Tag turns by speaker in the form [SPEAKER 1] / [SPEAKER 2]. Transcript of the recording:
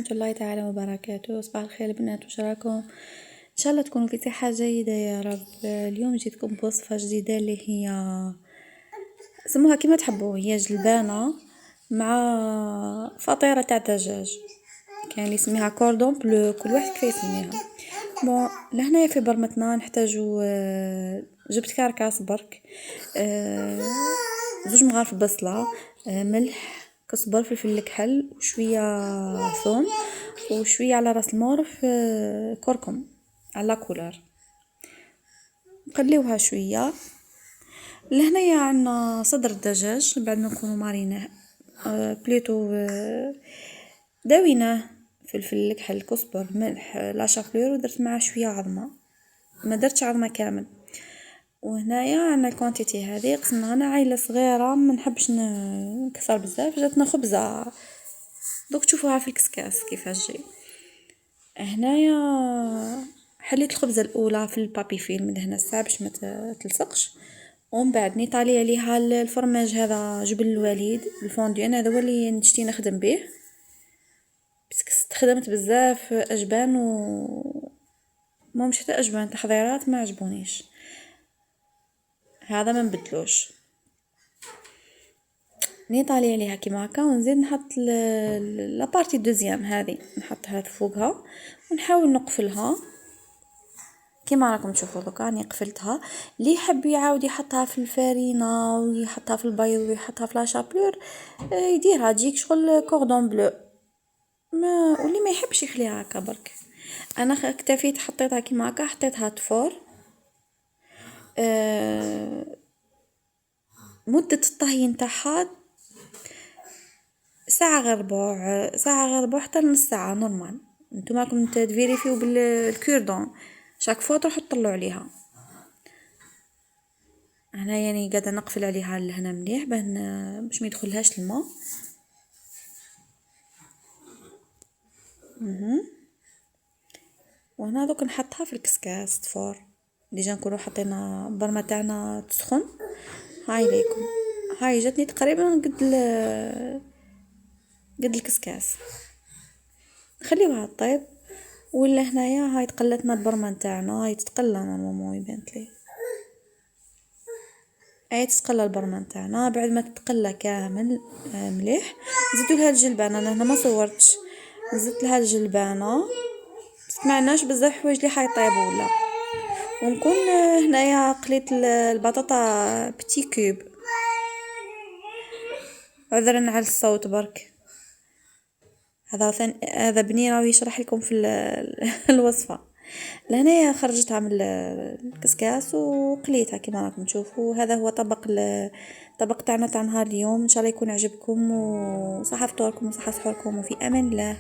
[SPEAKER 1] ورحمة الله تعالى وبركاته. صباح الخير بنات، وش راكم؟ ان شاء الله تكونوا في صحة جيدة يا رب. اليوم جيتكم بوصفة جديدة اللي هي سموها كما تحبوا، هي جلبانة مع فطيرة تاع دجاج، كان اللي يسميها كوردون بلو، كل واحد كيف يسميها. بون لهنايا في برمتنا نحتاجو جبت كركاس برك، زوج مغارف بصلة، ملح، كزبر، فلفل الكحل، وشوية ثوم، وشوية على راس المورف كركم على كولر. نقليوها شوية. لهنايا عنا صدر الدجاج بعد ما نكونوا ماريناه بليتو، داويناه فلفل الكحل، كزبر، ملح، لاشافلور، ودرت معاه شوية عظمة، ما درتش عظمة كامل. وهنايا عنا الكونتيتي هذه قسمنا، انا عائله صغيره ما نحبش نكثر بزاف، جاتنا خبزه دوك تشوفوها في الكسكاس كيفاش جاي. هنايا حليت الخبزه الاولى في البابي فيلم من هنا الساعه باش ما تلصقش، ومن بعد نيطالي عليها الفرماج هذا جبل الوليد الفونديون، هذا هو اللي نشتي نخدم به، بس استخدمت بزاف اجبان و ما مش حتى اجبان تحضيرات ما عجبونيش، هذا ما نبدلوش. نيطالي عليها كيما هكا، ونزيد نحط لابارتي دوزيام هذه نحطها فوقها ونحاول نقفلها كيما راكم تشوفوا دوكا. راني قفلتها. اللي يحب يعاود يحطها في الفارينه ويحطها في البيض ويحطها في لاشابلور يديرها، تجيك شغل كوردون بلو. ما واللي ما يحبش يخليها هكا برك. انا اكتفيت حطيتها كيما هكا، حطيتها تفور. مده الطهي نتاعها ساعة غير ربع، ساعة غير ربع حتى نص ساعة نورمال. نتوما راكم تفيريفيو بالكوردون شاك فوا تروحوا تطلعوا عليها. هنا يعني قاعده نقفل عليها لهنا مليح باش ما يدخلهاش الماء. وهنا دوك نحطها في الكسكاس تفور. ديجا نكونوا حطينا البرمه تاعنا تسخن. هاي ليكم، هاي جاتني تقريبا قد الكسكاس. خليوها طيب. ولا هنايا هاي تقلتنا البرمه نتاعنا، هاي تتقلى نورمالمون يبانت لي، هاي تتقلى البرمه نتاعنا. بعد ما تتقلى كامل مليح نزيدو لها الجلبانه. انا هنا ما صورتش، نزيد لها الجلبانه بس معناش بزاف حوايج اللي حيطيبوا ولا. ونكون هنايا قليت البطاطا بتي كوب، عذرا على الصوت برك. هذا بني راهو يشرح لكم في الوصفه. لهنا خرجتها من الكسكاس وقليتها كما راكم تشوفوا. هذا هو طبق تاعنا تاع نهار اليوم. ان شاء الله يكون عجبكم، وصحة فطوركم وصحة سحوركم، وفي امان الله.